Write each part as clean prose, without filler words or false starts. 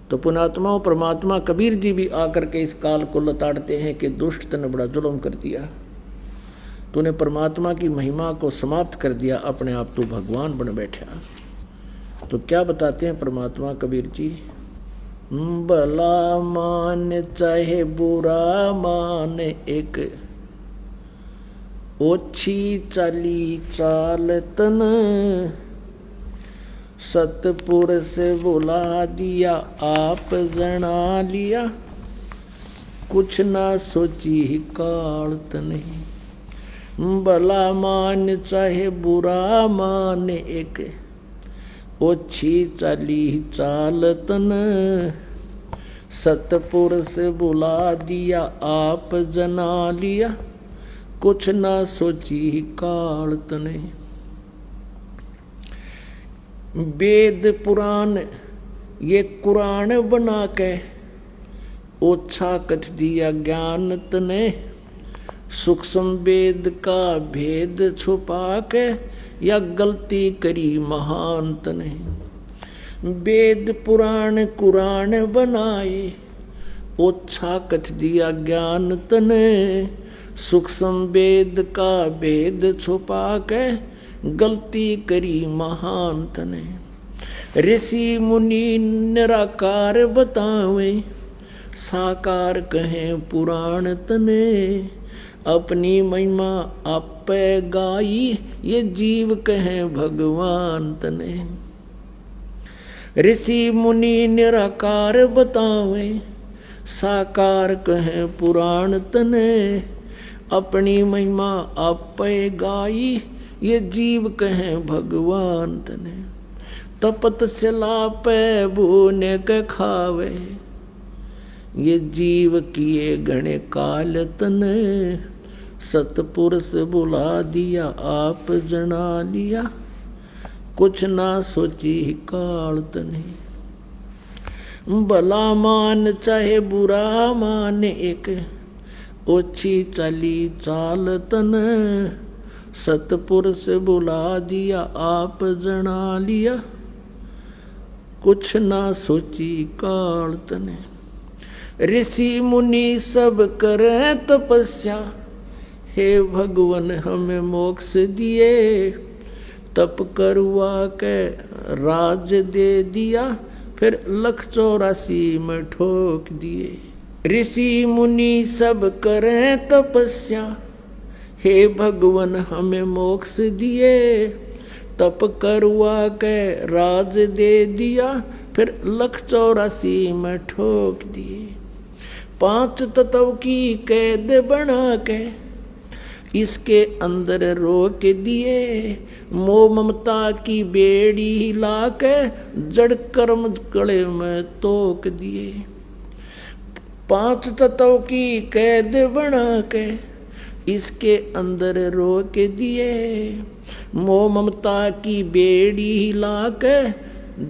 तो पुणात्माओं, परमात्मा कबीर जी भी आकर के इस काल को लताड़ते हैं कि दुष्ट तने बड़ा जुल्म कर दिया, तूने परमात्मा की महिमा को समाप्त कर दिया, अपने आप तू भगवान बन बैठा। तो क्या बताते हैं परमात्मा कबीर जी, भला मान चाहे बुरा मान, एक ओछी चाली चाल तन, सतपुरुष बुला दिया आप जना लिया, कुछ ना सोची ही काल तने। भला मान चाहे बुरा मान, एक ओछी चाली चाल तन, सतपुरुष बुला दिया आप जना लिया, कुछ ना सोची ही काल तने। वेद पुराण ये कुरान बना के, ओछा कथ दिया ज्ञान तने, सूक्ष्म वेद का भेद छुपा के, या गलती करी महान तने। वेद पुराण कुरान बनाए, ओछा कथ दिया ज्ञान तने, सूक्ष्म वेद का भेद छुपा के, गलती करी महान तने। ऋषि मुनि निराकार बतावे, साकार कहें पुराण तने, अपनी महिमा आपे गाई, ये जीव कहें भगवान तने। ऋषि मुनि निराकार बतावे, साकार कहें पुराण तने, अपनी महिमा आपे गाई, ये जीव कहें भगवान तने। तपत सिला पे भूने के खावे, ये जीव किए गणे काल तने, सतपुरुष बुला दिया आप जना लिया, कुछ ना सोची ही काल तने। भला मान चाहे बुरा मान, एक ओछी चाली चाल तने, सतपुरुष बुला दिया आप जना लिया, कुछ ना सोची काल तने। ऋषि मुनि सब करे तपस्या, हे भगवन हमें मोक्ष दिए, तप करवा के राज दे दिया, फिर 184 में ठोक दिए। ऋषि मुनि सब करे तपस्या, हे भगवन हमें मोक्ष दिए, तप करवा के राज दे दिया, फिर 184 में ठोक दिए। 5 तत्व की कैद बना के, इसके अंदर रोक दिए, मोह ममता की बेड़ी हिला के, जड़ कर्म गले में तोक दिए। 5 तत्व की कैद बना के, इसके अंदर रोक दिए, मोह ममता की बेड़ी हिला के,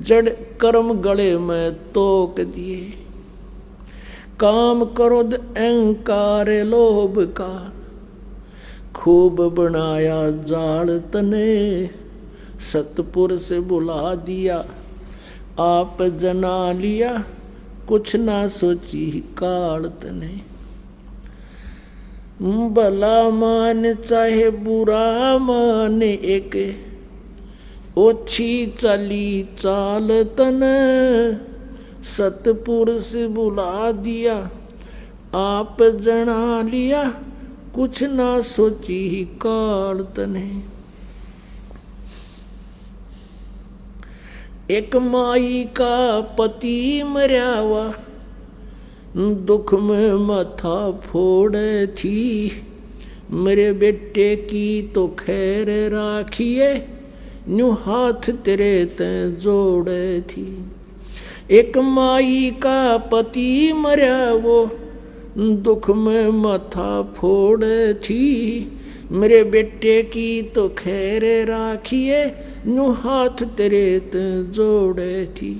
जड़ कर्म गले में तोक दिए। काम क्रोध अहंकार लोभ का, खूब बनाया जाल तने, सतपुरुष बुला दिया आप जना लिया, कुछ ना सोची काल तने। भला मान चाहे बुरा मान, एक ओछी चाली चाल तने, सतपुरुष बुला दिया आप जना लिया, कुछ ना सोची काल तने। एक माई का पति मर्यावा, दुख में माथा फोड़े थी, मेरे बेटे की तो खैर राखिए, न्यू हाथ तेरे ते जोड़े थी। एक माई का पति मरा वो, दुख में माथा फोड़े थी, मेरे बेटे की तो खैर राखिए, न्यू हाथ तेरे ते जोड़े थी।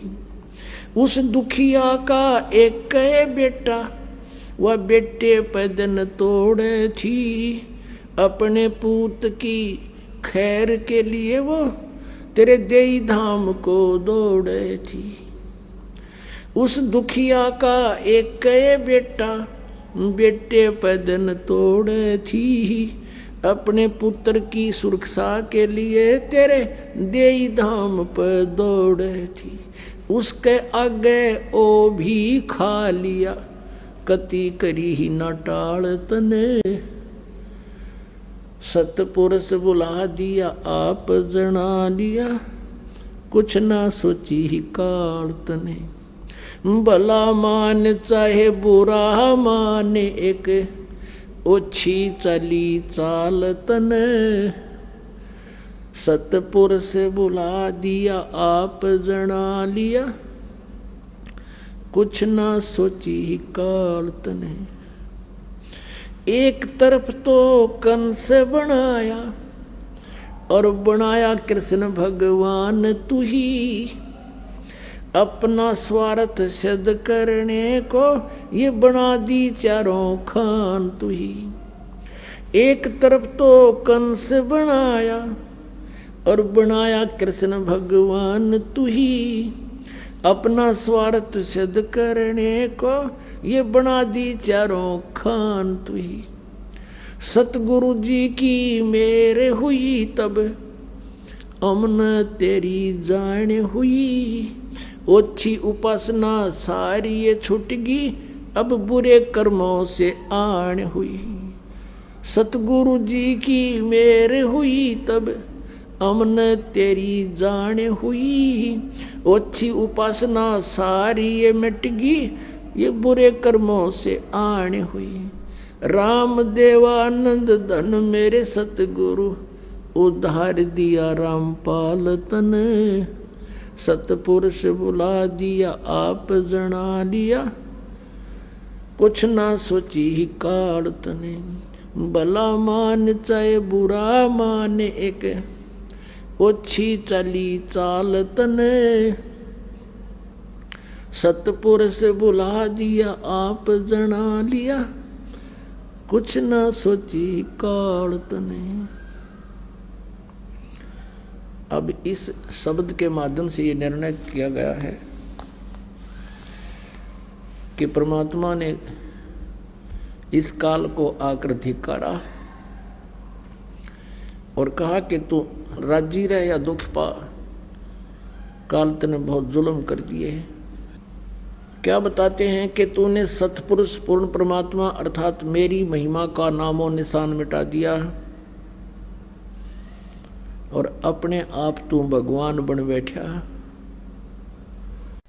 उस दुखिया का एक बेटा, वह बेटे पैदन तोड़े थी, अपने पूत की खैर के लिए वो तेरे देई धाम को दौड़े थी। उस दुखिया का एक बेटा, बेटे पदन तोड़े थी, अपने पुत्र की सुरक्षा के लिए तेरे देई धाम पर दौड़े थी। उसके आगे ओ भी खा लिया, कति करी ही न टाल तने। सतपुरुष बुला दिया आप जना लिया, कुछ ना सोची ही काल तने। भला मान चाहे बुरा मान, एक ओछी चली चाल तने। सतपुरुष बुला दिया आप जना लिया, कुछ ना सोची ही काल तने। एक तरफ तो कंस बनाया, और बनाया कृष्ण भगवान तू ही। अपना स्वार्थ सिद्ध करने को ये बना दी चारों खान तू ही। एक तरफ तो कंस बनाया, और बनाया कृष्ण भगवान तू ही। अपना स्वार्थ सिद्ध करने को ये बना दी चारों खान तू ही। सतगुरु जी की मेरे हुई तब, अमन तेरी जान हुई। ओछी उपासना सारी ये छुटगी, अब बुरे कर्मों से आन हुई। सतगुरु जी की मेरे हुई तब, अमन तेरी जान हुई। ओछी उपासना सारी ये मिटगी, ये बुरे कर्मों से आन हुई। राम देवानंद धन मेरे सतगुरु, उद्धार दिया रामपाल तन। सतपुरुष बुला दिया आप जना लिया, कुछ ना सोची ही काल तने। भला मान चाहे बुरा मान, एक ओछी चली चाल तने। सतपुरुष बुला दिया आप जना लिया, कुछ ना सोची काल तने। अब इस शब्द के माध्यम से ये निर्णय किया गया है कि परमात्मा ने इस काल को आकर धिक्कारा और कहा कि तू राजी रह या दुख पा, काल तूने बहुत जुल्म कर दिए हैं। क्या बताते हैं कि तूने सतपुरुष पूर्ण परमात्मा अर्थात मेरी महिमा का नामो निशान मिटा दिया, और अपने आप तू भगवान बन बैठा।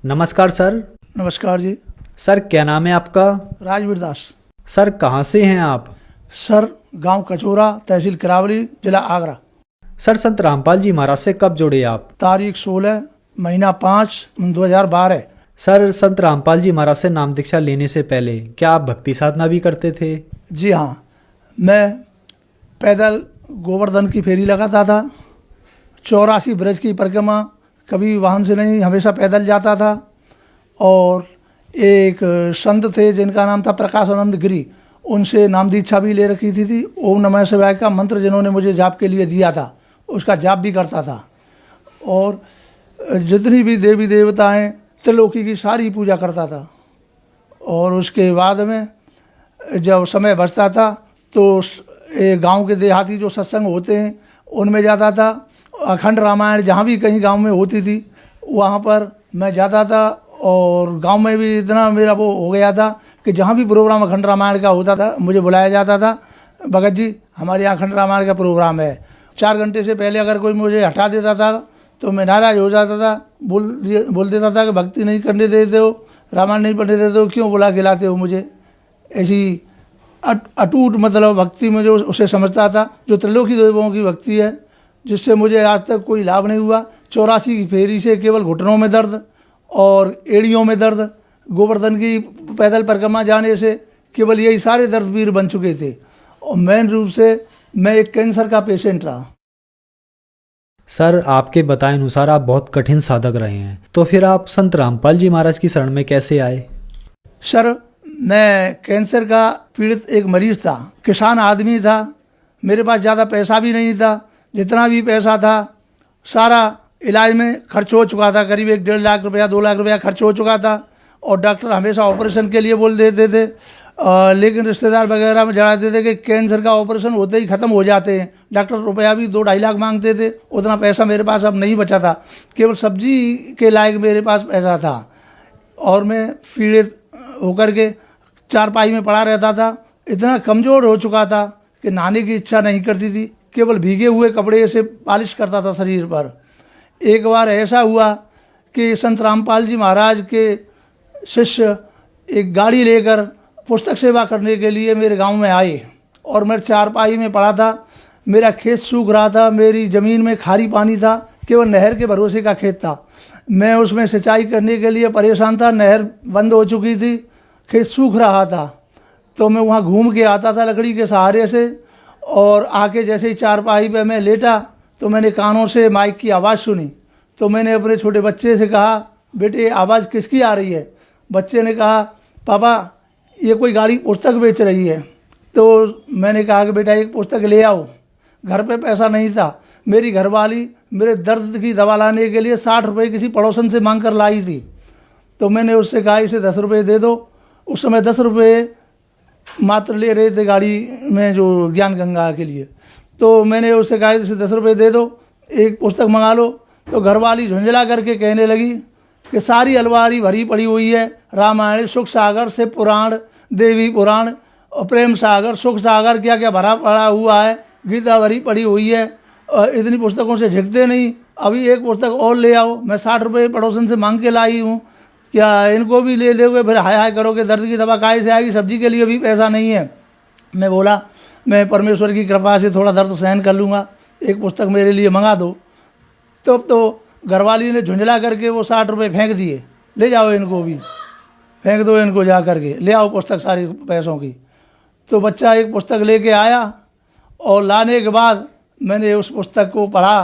नमस्कार सर। नमस्कार जी। सर क्या नाम है आपका? राजवीर दास। सर कहाँ से हैं आप? सर गांव कचोरा, तहसील किरावली, जिला आगरा। सर संत रामपाल जी महाराज से कब जुड़े आप? तारीख 16 महीना 5 2012। सर संत रामपाल जी महाराज से नाम दीक्षा लेने से पहले क्या आप भक्ति साधना भी करते थे? जी हाँ, मैं पैदल गोवर्धन की फेरी लगाता था। 84 ब्रज की परिक्रमा कभी वाहन से नहीं, हमेशा पैदल जाता था। और एक संत थे जिनका नाम था प्रकाशानंद गिरी, उनसे नाम दीक्षा भी ले रखी थी। ओम नमः शिवाय का मंत्र जिन्होंने मुझे जाप के लिए दिया था, उसका जाप भी करता था। और जितनी भी देवी देवताएं त्रिलोकी की सारी पूजा करता था। और उसके बाद में जब समय बचता था तो गांव के देहाती जो सत्संग होते हैं उनमें जाता था। अखंड रामायण जहाँ भी कहीं गांव में होती थी वहाँ पर मैं जाता था। और गांव में भी इतना मेरा वो हो गया था कि जहाँ भी प्रोग्राम अखंड रामायण का होता था मुझे बुलाया जाता था। भगत जी हमारे यहाँ अखंड रामायण का प्रोग्राम है। 4 घंटे से पहले अगर कोई मुझे हटा देता था तो मैं नाराज़ हो जाता था, बोल देता था कि भक्ति नहीं करने देते हो, रामायण नहीं पढ़ने देते हो, क्यों बुला के लाते हो मुझे। ऐसी अटूट मतलब भक्ति में जो उसे समझता था, जो त्रिलोकी देवों की भक्ति है, जिससे मुझे आज तक कोई लाभ नहीं हुआ। 84 की फेरी से केवल घुटनों में दर्द और एड़ियों में दर्द, गोवर्धन की पैदल परिक्रमा जाने से केवल यही सारे दर्द वीर बन चुके थे। और मेन रूप से मैं एक कैंसर का पेशेंट रहा। सर आपके बताए अनुसार आप बहुत कठिन साधक रहे हैं, तो फिर आप संत रामपाल जी महाराज की शरण में कैसे आए? सर मैं कैंसर का पीड़ित एक मरीज था, किसान आदमी था, मेरे पास ज़्यादा पैसा भी नहीं था। जितना भी पैसा था सारा इलाज में खर्च हो चुका था। करीब 1-1.5 लाख रुपया 2 लाख रुपया खर्च हो चुका था। और डॉक्टर हमेशा ऑपरेशन के लिए बोल देते थे। लेकिन रिश्तेदार वगैरह में जनाते थे कि कैंसर का ऑपरेशन होते ही ख़त्म हो जाते हैं। डॉक्टर रुपया भी 2-2.5 लाख मांगते थे। उतना पैसा मेरे पास अब नहीं बचा था, केवल सब्जी के लायक मेरे पास पैसा था। और मैं पीड़ित होकर के चारपाई में पड़ा रहता था। इतना कमज़ोर हो चुका था कि नहाने की इच्छा नहीं करती थी, केवल भीगे हुए कपड़े से पालिश करता था शरीर पर। एक बार ऐसा हुआ कि संत रामपाल जी महाराज के शिष्य एक गाड़ी लेकर पुस्तक सेवा करने के लिए मेरे गांव में आए और मैं चारपाई में पड़ा था। मेरा खेत सूख रहा था, मेरी ज़मीन में खारी पानी था, केवल नहर के भरोसे का खेत था। मैं उसमें सिंचाई करने के लिए परेशान था, नहर बंद हो चुकी थी, खेत सूख रहा था। तो मैं वहाँ घूम के आता था लकड़ी के सहारे से, और आके जैसे ही चारपाई पे मैं लेटा तो मैंने कानों से माइक की आवाज़ सुनी। तो मैंने अपने छोटे बच्चे से कहा, बेटे आवाज़ किसकी आ रही है? बच्चे ने कहा, पापा ये कोई गाड़ी पुस्तक बेच रही है। तो मैंने कहा कि बेटा एक पुस्तक ले आओ। घर पे पैसा नहीं था। मेरी घरवाली मेरे दर्द की दवा लाने के लिए 60 रुपये किसी पड़ोसन से मांग कर लाई थी। तो मैंने उससे कहा इसे 10 रुपये दे दो। उस समय 10 रुपये मात्र ले रहे थे गाड़ी में जो ज्ञान गंगा के लिए। तो मैंने उससे कहा इसे 10 रुपये दे दो, एक पुस्तक मंगा लो। तो घरवाली झुंझला करके कहने लगी कि सारी अलमारी भरी पड़ी हुई है, रामायण, सुख सागर, शिव पुराण, देवी पुराण और प्रेम सागर, सुख सागर, क्या क्या भरा पड़ा हुआ है, गीता भरी पड़ी हुई है, इतनी पुस्तकों से झिकते नहीं, अभी एक पुस्तक और ले आओ। मैं 60 रुपये पड़ोसन से मांग के लाई हूँ, क्या इनको भी ले लोगे? फिर हाय हाय करोगे, दर्द की दवा काहे से आएगी, सब्जी के लिए भी पैसा नहीं है। मैं बोला मैं परमेश्वर की कृपा से थोड़ा दर्द सहन कर लूँगा, एक पुस्तक मेरे लिए मंगा दो। तो घरवाली ने झुंझला करके वो 60 रुपये फेंक दिए, ले जाओ इनको भी, फेंक दो इनको, जा करके ले आओ पुस्तक सारी पैसों की। तो बच्चा एक पुस्तक लेके आया और लाने के बाद मैंने उस पुस्तक को पढ़ा।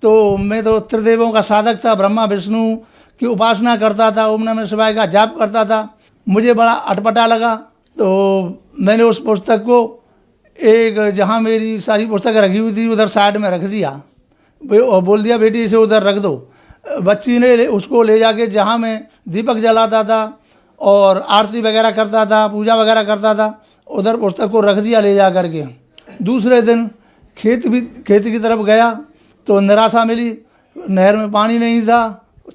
तो मैं तो त्रिदेवों का साधक था, ब्रह्मा विष्णु की उपासना करता था, ओम नमः शिवाय का जाप करता था। मुझे बड़ा अटपटा लगा। तो मैंने उस पुस्तक को एक जहाँ मेरी सारी पुस्तक रखी हुई थी उधर साइड में रख दिया और बोल दिया बेटी इसे उधर रख दो। बच्ची ने उसको ले जाके जहाँ मैं दीपक जलाता था और आरती वगैरह करता था, पूजा वगैरह करता था, उधर पुस्तक को रख दिया ले जा करके। दूसरे दिन खेत की तरफ गया तो निराशा मिली, नहर में पानी नहीं था,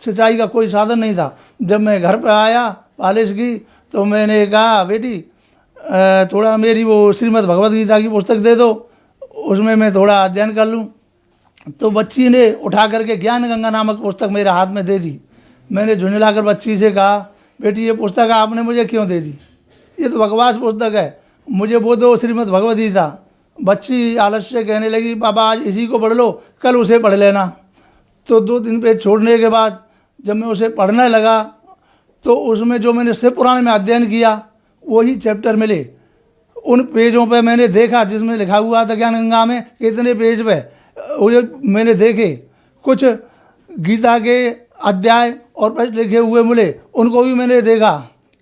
सिंचाई का कोई साधन नहीं था। जब मैं घर पर आया पालिश की तो मैंने कहा बेटी थोड़ा मेरी वो श्रीमद् भगवद गीता की पुस्तक दे दो, उसमें मैं थोड़ा अध्ययन कर लूँ। तो बच्ची ने उठा करके ज्ञान गंगा नामक पुस्तक मेरे हाथ में दे दी। मैंने झुंझला कर बच्ची से कहा बेटी ये पुस्तक आपने मुझे क्यों दे दी, ये तो बकवास पुस्तक है, मुझे वो दो श्रीमद् भगवद गीता। बच्ची आलस्य से कहने लगी पापा आज इसी को पढ़ लो, कल उसे पढ़ लेना। तो 2 दिन पे छोड़ने के बाद जब मैं उसे पढ़ने लगा तो उसमें जो मैंने शिव पुराण में अध्ययन किया वही चैप्टर मिले। उन पेजों पे मैंने देखा जिसमें लिखा हुआ था ज्ञान गंगा में कितने पेज पे, वो मैंने देखे कुछ गीता के अध्याय और पृष्ठ लिखे हुए मिले, उनको भी मैंने देखा।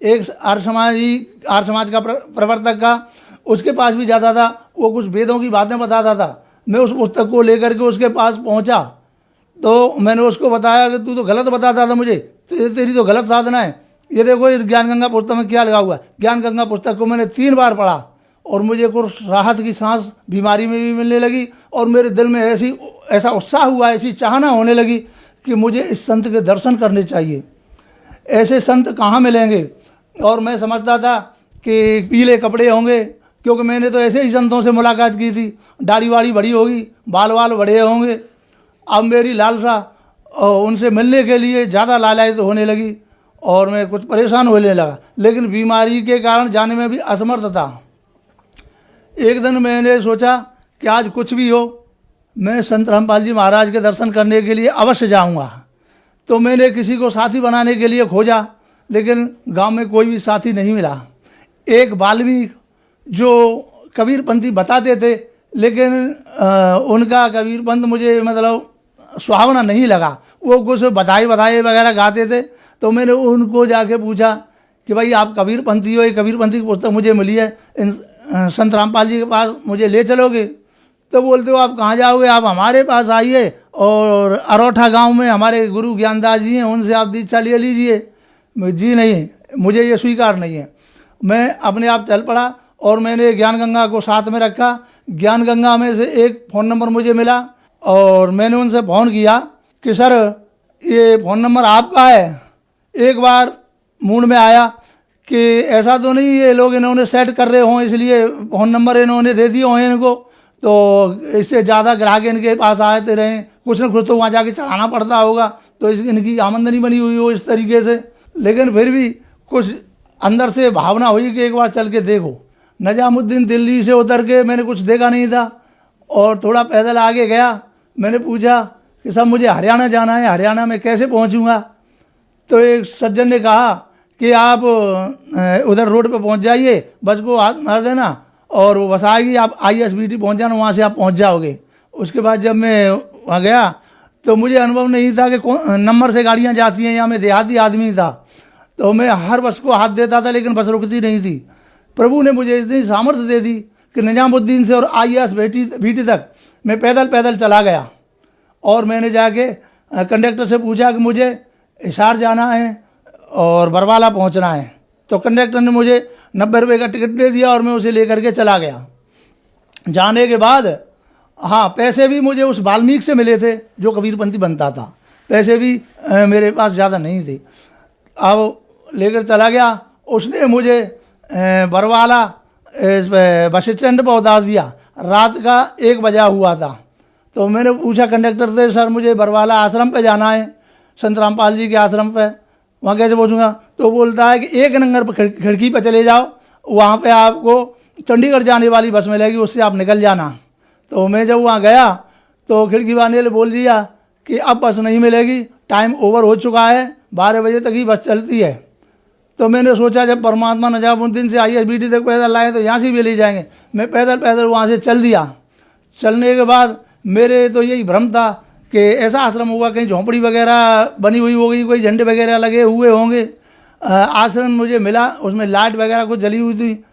एक आर्य समाज का प्रवर्तक का उसके पास भी जाता था, वो कुछ वेदों की बातें बताता था। मैं उस पुस्तक को लेकर के उसके पास पहुंचा तो मैंने उसको बताया कि तू तो गलत बताता था मुझे, तेरी तो गलत साधना है। ये देखो इस ज्ञान गंगा पुस्तक में क्या लगा हुआ है। ज्ञान गंगा पुस्तक को मैंने 3 बार पढ़ा और मुझे कुछ राहत की सांस बीमारी में भी मिलने लगी और मेरे दिल में ऐसा उत्साह हुआ, ऐसी चाहना होने लगी कि मुझे इस संत के दर्शन करने चाहिए। ऐसे संत कहाँ मिलेंगे? और मैं समझता था कि पीले कपड़े होंगे, क्योंकि मैंने तो ऐसे ही संतों से मुलाकात की थी, दाढ़ी वाड़ी बड़ी होगी, बाल वाल बड़े होंगे। अब मेरी लालसा उनसे मिलने के लिए ज़्यादा लालायित होने लगी और मैं कुछ परेशान होने लगा, लेकिन बीमारी के कारण जाने में भी असमर्थ था। एक दिन मैंने सोचा कि आज कुछ भी हो मैं संत रामपाल जी महाराज के दर्शन करने के लिए अवश्य जाऊंगा। तो मैंने किसी को साथी बनाने के लिए खोजा, लेकिन गांव में कोई भी साथी नहीं मिला। एक वाल्मीकि जो कबीरपंथी बताते थे, लेकिन उनका कबीरपंथ मुझे मतलब सुहावना नहीं लगा। वो कुछ बधाई वगैरह गाते थे। तो मैंने उनको जाके पूछा कि भाई आप कबीरपंथी हो, ये कबीरपंथी की पुस्तक मुझे मिली है, इन संत रामपाल जी के पास मुझे ले चलोगे? तो बोलते हो आप कहाँ जाओगे, आप हमारे पास आइए और अरोठा गांव में हमारे गुरु ज्ञानदास जी हैं, उनसे आप दीक्षा ले लीजिए। जी नहीं, मुझे ये स्वीकार नहीं है। मैं अपने आप चल पड़ा और मैंने ज्ञान गंगा को साथ में रखा। ज्ञान गंगा में से एक फ़ोन नंबर मुझे मिला और मैंने उनसे फ़ोन किया कि सर ये फ़ोन नंबर आपका है। एक बार मूड में आया कि ऐसा तो नहीं ये लोग इन्होंने सेट कर रहे हों इसलिए फ़ोन नंबर इन्होंने दे दिए हों इनको, तो इससे ज़्यादा ग्राहक इनके पास आते रहें, कुछ न कुछ तो वहाँ जाके चढ़ाना पड़ता होगा, तो इनकी आमदनी बनी हुई हो इस तरीके से। लेकिन फिर भी कुछ अंदर से भावना हुई कि एक बार चल के देखो। निजामुद्दीन दिल्ली से उतर के मैंने कुछ देखा नहीं था और थोड़ा पैदल आगे गया। मैंने पूछा कि साहब मुझे हरियाणा जाना है, हरियाणा में कैसे पहुंचूंगा? तो एक सज्जन ने कहा कि आप उधर रोड पे पहुंच जाइए, बस को हाथ मार देना और वो बस आएगी, आप ISBT पहुंच जाना, वहाँ से आप पहुंच जाओगे। उसके बाद जब मैं वहाँ गया तो मुझे अनुभव नहीं था कि कौन नंबर से गाड़ियाँ जाती हैं, या मैं देहाती आदमी था तो मैं हर बस को हाथ देता था लेकिन बस रुकती नहीं थी। प्रभु ने मुझे इतनी सामर्थ्य दे दी कि निजामुद्दीन से और ISBT तक मैं पैदल पैदल चला गया। और मैंने जाके कंडक्टर से पूछा कि मुझे हिसार जाना है और बरवाला पहुंचना है, तो कंडक्टर ने मुझे 90 रुपये का टिकट दे दिया और मैं उसे लेकर के चला गया। जाने के बाद हाँ, पैसे भी मुझे उस वाल्मीकि से मिले थे जो कबीरपंथी बनता था, पैसे भी मेरे पास ज़्यादा नहीं थे। अब लेकर चला गया, उसने मुझे बरवाला बस स्टैंड पर उतार दिया। रात का 1 बजा हुआ था। तो मैंने पूछा कंडक्टर से, सर मुझे बरवाला आश्रम पे जाना है, संत रामपाल जी के आश्रम पे, वहाँ कैसे पहुँचूँगा? तो बोलता है कि 1 नंबर पर खिड़की पर चले जाओ, वहाँ पे आपको चंडीगढ़ जाने वाली बस मिलेगी, उससे आप निकल जाना। तो मैं जब वहाँ गया तो खिड़की वाले ने बोल दिया कि अब बस नहीं मिलेगी, टाइम ओवर हो चुका है, 12 बजे तक ही बस चलती है। तो मैंने सोचा जब परमात्मा निजामुद्दीन से ISBT तक पैदल लाए तो यहाँ से भी ले जाएंगे। मैं पैदल पैदल वहाँ से चल दिया। चलने के बाद मेरे तो यही भ्रम था कि ऐसा आश्रम होगा, कहीं झोंपड़ी वगैरह बनी हुई होगी, कोई झंडे वगैरह लगे हुए होंगे। आश्रम मुझे मिला, उसमें लाइट वगैरह कुछ जली हुई थी,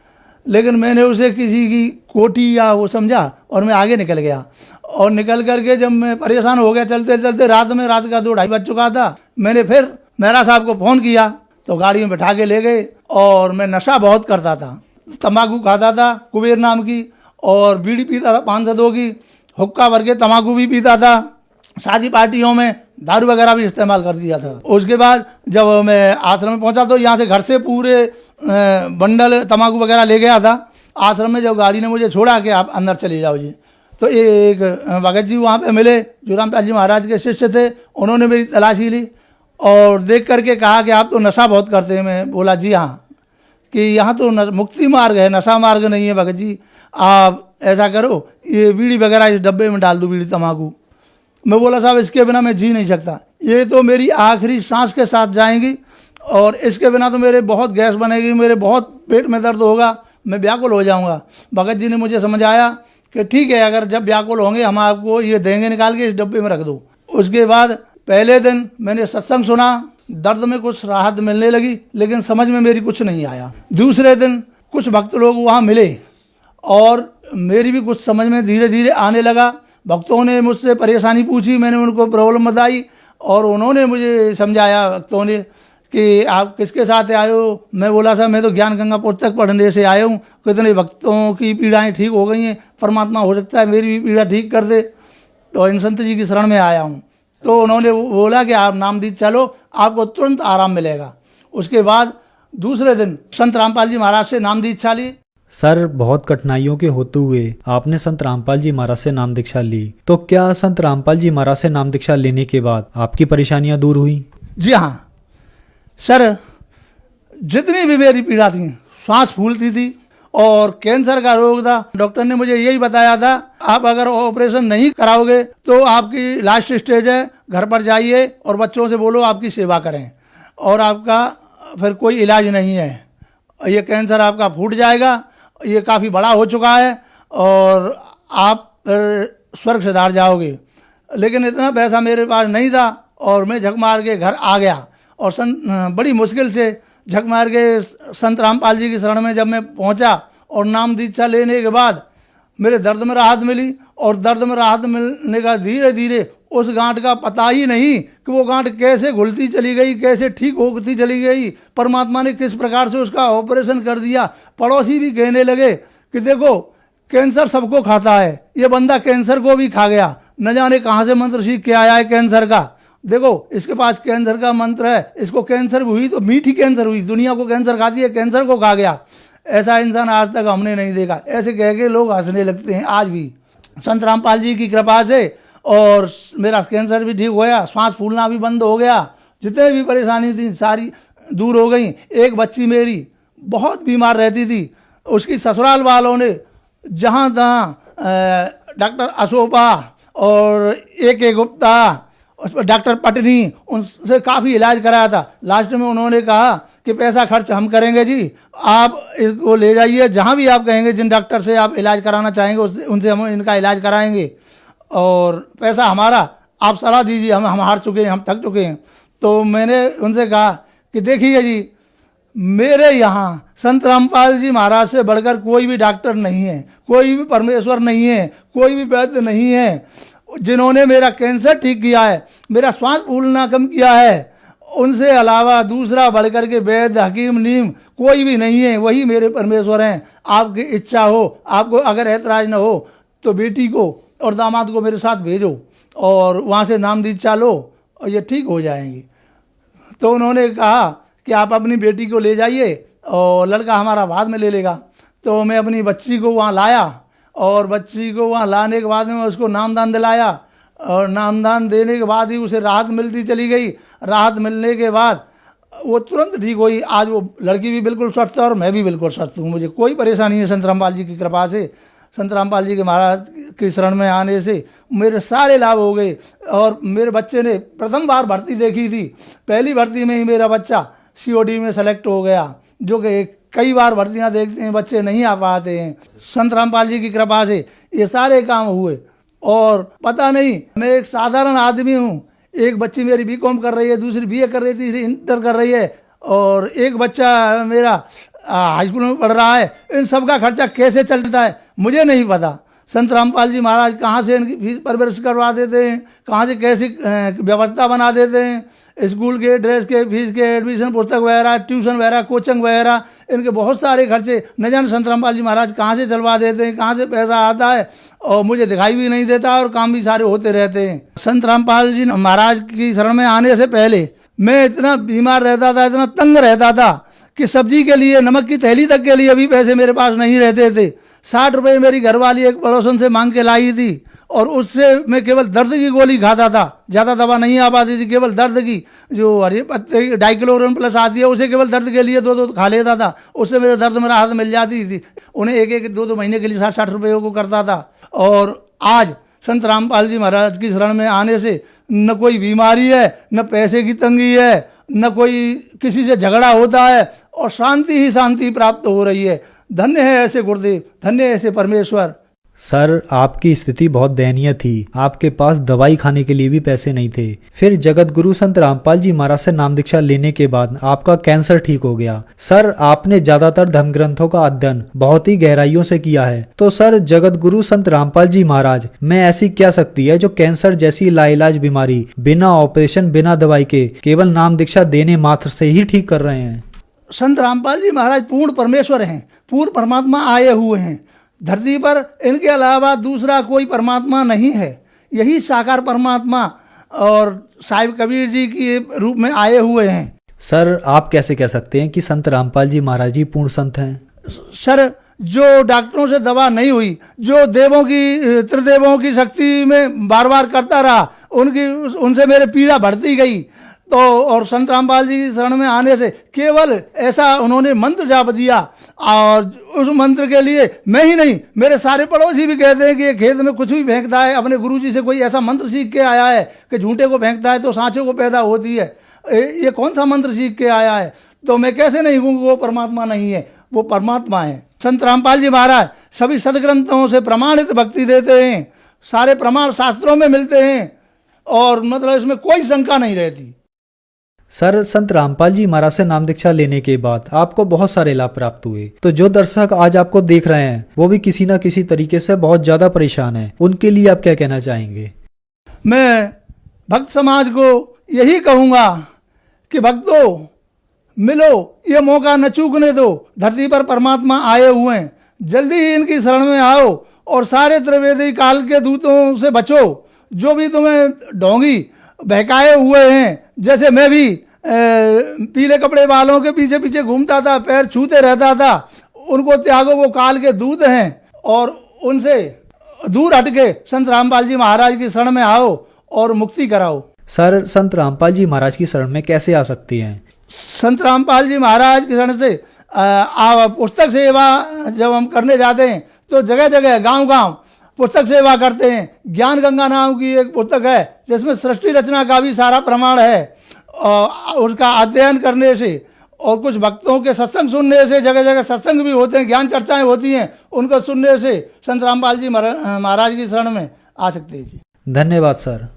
लेकिन मैंने उसे किसी की कोठी या वो समझा और मैं आगे निकल गया। और निकल करके जब मैं परेशान हो गया चलते चलते, रात का 2-2:30 बज चुका था, मैंने फिर मेहरा साहब को फ़ोन किया तो गाड़ी में बैठा के ले गए। और मैं नशा बहुत करता था, तम्बाकू खाता था कुबेर नाम की, और बीड़ी पीता था 502 की, हुक्का भर के तम्बाकू भी पीता था, शादी पार्टियों में दारू वगैरह भी इस्तेमाल कर दिया था। उसके बाद जब मैं आश्रम में पहुंचा तो यहाँ से घर से पूरे बंडल तम्बाकू वगैरह ले गया था। आश्रम में जब गाड़ी ने मुझे छोड़ा कि आप अंदर चले जाओ जी, तो एक भगत जी वहाँ पे मिले जो रामपाल जी महाराज के शिष्य थे। उन्होंने मेरी तलाशी ली और देख करके कहा कि आप तो नशा बहुत करते हैं। मैं बोला जी हाँ, कि यहाँ तो मुक्ति मार्ग है, नशा मार्ग नहीं है भगत जी। आप ऐसा करो, ये बीड़ी वगैरह इस डब्बे में डाल दो, बीड़ी तम्बाकू। मैं बोला साहब इसके बिना मैं जी नहीं सकता, ये तो मेरी आखिरी सांस के साथ जाएंगी और इसके बिना तो मेरे बहुत गैस बनेगी, मेरे बहुत पेट में दर्द होगा, मैं व्याकुल हो जाऊंगा। भगत जी ने मुझे समझाया कि ठीक है, अगर जब व्याकुल होंगे हम आपको ये देंगे निकाल के, इस डब्बे में रख दो। उसके बाद पहले दिन मैंने सत्संग सुना, दर्द में कुछ राहत मिलने लगी, लेकिन समझ में मेरी कुछ नहीं आया। दूसरे दिन कुछ भक्त लोग वहाँ मिले और मेरी भी कुछ समझ में धीरे धीरे आने लगा। भक्तों ने मुझसे परेशानी पूछी, मैंने उनको प्रॉब्लम बताई और उन्होंने मुझे समझाया भक्तों ने कि आप किसके साथ आए हो। मैं बोला साहब मैं तो ज्ञान गंगा पुस्तक पढ़ने से आया हूँ, कितने भक्तों की पीड़ाएं ठीक हो गई हैं, परमात्मा हो सकता है मेरी भी पीड़ा ठीक कर दे, तो इन संत जी की शरण में आया हूँ। तो उन्होंने बोला कि आप नामदीद चलो, आपको तुरंत आराम मिलेगा। उसके बाद दूसरे दिन संत रामपाल जी महाराज से नाम दीक्षा ली। सर बहुत कठिनाइयों के होते हुए आपने संत रामपाल जी महाराज से नाम दीक्षा ली, तो क्या संत रामपाल जी महाराज से नाम दीक्षा लेने के बाद आपकी परेशानियां दूर हुई? जी हाँ सर, जितनी भी मेरी पीड़ा थी, सांस फूलती थी और कैंसर का रोग था, डॉक्टर ने मुझे यही बताया था आप अगर ऑपरेशन नहीं कराओगे तो आपकी लास्ट स्टेज है, घर पर जाइए और बच्चों से बोलो आपकी सेवा करें और आपका फिर कोई इलाज नहीं है, ये कैंसर आपका फूट जाएगा, ये काफ़ी बड़ा हो चुका है और आप स्वर्ग सिधार जाओगे। लेकिन इतना पैसा मेरे पास नहीं था और मैं झक मार के घर आ गया और बड़ी मुश्किल से झक मार के संत रामपाल जी की शरण में जब मैं पहुंचा और नाम दीक्षा लेने के बाद मेरे दर्द में राहत मिली और दर्द में राहत मिलने का धीरे धीरे उस गांठ का पता ही नहीं कि वो गांठ कैसे घुलती चली गई, कैसे ठीक होती चली गई। परमात्मा ने किस प्रकार से उसका ऑपरेशन कर दिया। पड़ोसी भी कहने लगे कि देखो कैंसर सबको खाता है, ये बंदा कैंसर को भी खा गया, न जाने कहाँ से मंत्र सीख के आया है कैंसर का। देखो इसके पास कैंसर का मंत्र है, इसको कैंसर हुई तो मीठी कैंसर हुई, दुनिया को कैंसर खाती है, कैंसर को खा गया। ऐसा इंसान आज तक हमने नहीं देखा। ऐसे कह के लोग हंसने लगते हैं आज भी। संत रामपाल जी की कृपा से और मेरा कैंसर भी ठीक हो गया, सांस फूलना भी बंद हो गया, जितने भी परेशानी थी सारी दूर हो गई। एक बच्ची मेरी बहुत बीमार रहती थी, उसकी ससुराल वालों ने जहाँ तहाँ डॉक्टर अशोका और AK गुप्ता, डॉक्टर पटनी, उनसे काफ़ी इलाज कराया था। लास्ट में उन्होंने कहा कि पैसा खर्च हम करेंगे जी, आप इसको ले जाइए जहाँ भी आप कहेंगे, जिन डॉक्टर से आप इलाज कराना चाहेंगे उनसे हम इनका इलाज कराएंगे और पैसा हमारा, आप सलाह दीजिए, हम हार चुके हैं, हम थक चुके हैं। तो मैंने उनसे कहा कि देखिए जी, मेरे यहाँ संत रामपाल जी महाराज से बढ़कर कोई भी डॉक्टर नहीं है, कोई भी परमेश्वर नहीं है, कोई भी वैद्य नहीं है। जिन्होंने मेरा कैंसर ठीक किया है, मेरा श्वास फूलना कम किया है, उनसे अलावा दूसरा बढ़कर के वैद्य हकीम नीम कोई भी नहीं है, वही मेरे परमेश्वर हैं। आपकी इच्छा हो, आपको अगर ऐतराज न हो तो बेटी को और दामाद को मेरे साथ भेजो और वहाँ से नाम दीक्षा लो और ये ठीक हो जाएंगे। तो उन्होंने कहा कि आप अपनी बेटी को ले जाइए और लड़का हमारा बाद में ले लेगा। तो मैं अपनी बच्ची को वहाँ लाया और बच्ची को वहाँ लाने के बाद में उसको नामदान दिलाया और नामदान देने के बाद ही उसे राहत मिलती चली गई। राहत मिलने के बाद वो तुरंत ठीक हुई। आज वो लड़की भी बिल्कुल स्वस्थ है और मैं भी बिल्कुल स्वस्थ हूँ, मुझे कोई परेशानी है। संत रामपाल जी की कृपा से, संत रामपाल जी के महाराज के शरण में आने से मेरे सारे लाभ हो गए। और मेरे बच्चे ने प्रथम बार भर्ती देखी थी, पहली भर्ती में ही मेरा बच्चा COD में सेलेक्ट हो गया, जो कि कई बार भर्तियां देखते हैं बच्चे नहीं आ पाते हैं। संत रामपाल जी की कृपा से ये सारे काम हुए। और पता नहीं, मैं एक साधारण आदमी हूँ। एक बच्ची मेरी BCom कर रही है, दूसरी BA कर रही है, तीसरी इंटर कर रही है और एक बच्चा मेरा हाई स्कूल में पढ़ रहा है। इन सब का खर्चा कैसे चलता है मुझे नहीं पता। संत रामपाल जी महाराज कहाँ से इनकी फीस परवरिश करवा देते हैं, कहाँ से कैसी व्यवस्था बना देते हैं, स्कूल के ड्रेस के, फीस के, एडमिशन, पुस्तक वगैरह, ट्यूशन वगैरह, कोचिंग वगैरह, इनके बहुत सारे खर्चे न जाने संत रामपाल जी महाराज कहाँ से चलवा देते हैं, कहाँ से पैसा आता है और मुझे दिखाई भी नहीं देता और काम भी सारे होते रहते हैं। संत रामपाल जी महाराज की शरण में आने से पहले मैं इतना बीमार रहता था, इतना तंग रहता था कि सब्जी के लिए, नमक की थैली तक के लिए भी पैसे मेरे पास नहीं रहते थे। 60 रुपये मेरी घरवाली एक पड़ोसन से मांग के लाई थी और उससे मैं केवल दर्द की गोली खाता था, ज़्यादा दवा नहीं आ पाती थी, केवल दर्द की, जो हरे पत्ते डाइक्लोरन प्लस आती है उसे केवल दर्द के लिए 2 खा लेता था, उससे मेरे दर्द में राहत मिल जाती थी। उन्हें 1-2 महीने के लिए 60-60 रुपये को करता था। और आज संत रामपाल जी महाराज की शरण में आने से न कोई बीमारी है, न पैसे की तंगी है, न कोई किसी से झगड़ा होता है और शांति ही शांति प्राप्त हो रही है। धन्य है ऐसे गुरुदेव, धन्य है ऐसे परमेश्वर। सर, आपकी स्थिति बहुत दयनीय थी, आपके पास दवाई खाने के लिए भी पैसे नहीं थे। फिर जगत गुरु संत रामपाल जी महाराज से नाम दीक्षा लेने के बाद आपका कैंसर ठीक हो गया। सर, आपने ज्यादातर धर्म ग्रंथों का अध्ययन बहुत ही गहराइयों से किया है, तो सर जगत गुरु संत रामपाल जी महाराज में ऐसी क्या शक्ति है जो कैंसर जैसी लाइलाज बीमारी बिना ऑपरेशन, बिना दवाई के केवल नाम दीक्षा देने मात्र से ही ठीक कर रहे हैं? संत रामपाल जी महाराज पूर्ण परमेश्वर हैं, पूर्ण परमात्मा आए हुए हैं धरती पर। इनके अलावा दूसरा कोई परमात्मा नहीं है, यही साकार परमात्मा और साहिब कबीर जी के रूप में आए हुए हैं। सर, आप कैसे कह सकते हैं कि संत रामपाल जी महाराज जी पूर्ण संत हैं? सर, जो डॉक्टरों से दवा नहीं हुई, जो देवों की, त्रिदेवों की शक्ति में बार बार करता रहा, उनसे मेरे पीड़ा बढ़ती गई। तो और संत रामपाल जी शरण में आने से केवल ऐसा उन्होंने मंत्र जाप दिया और उस मंत्र के लिए मैं ही नहीं, मेरे सारे पड़ोसी भी कहते हैं कि ये खेत में कुछ भी फेंकता है, अपने गुरुजी से कोई ऐसा मंत्र सीख के आया है कि झूठे को फेंकता है तो सांचे को पैदा होती है, ये कौन सा मंत्र सीख के आया है? तो मैं कैसे नहीं कहूँ वो परमात्मा नहीं है, वो परमात्मा है। संत रामपाल जी महाराज सभी सदग्रंथों से प्रमाणित भक्ति देते हैं, सारे प्रमाण शास्त्रों में मिलते हैं और मतलब इसमें कोई शंका नहीं रहती। सर, संत रामपाल जी महाराज से नाम दीक्षा लेने के बाद आपको बहुत सारे लाभ प्राप्त हुए, तो जो दर्शक आज आपको देख रहे हैं वो भी किसी न किसी तरीके से बहुत ज्यादा परेशान हैं, उनके लिए आप क्या कहना चाहेंगे? मैं भक्त समाज को यही कहूँगा कि भक्तों मिलो, ये मौका न चूकने दो। धरती पर परमात्मा आए हुए हैं, जल्दी ही इनकी शरण में आओ और सारे त्रिवेदी काल के दूतों से बचो, जो भी तुम्हें ढोंगी बहकाए हुए हैं। जैसे मैं भी पीले कपड़े वालों के पीछे पीछे घूमता था, पैर छूते रहता था, उनको त्यागो, वो काल के दूत हैं और उनसे दूर हटके संत रामपाल जी महाराज की शरण में आओ और मुक्ति कराओ। सर, संत रामपाल जी महाराज की शरण में कैसे आ सकती हैं? संत रामपाल जी महाराज की शरण से पुस्तक सेवा जब हम करने जाते हैं तो जगह जगह गांव-गांव पुस्तक सेवा करते हैं। ज्ञान गंगा नाम की एक पुस्तक है जिसमें सृष्टि रचना का भी सारा प्रमाण है। उसका अध्ययन करने से और कुछ भक्तों के सत्संग सुनने से, जगह जगह सत्संग भी होते हैं, ज्ञान चर्चाएं होती हैं, उनको सुनने से संत रामपाल जी महाराज की शरण में आ सकते हैं। धन्यवाद सर।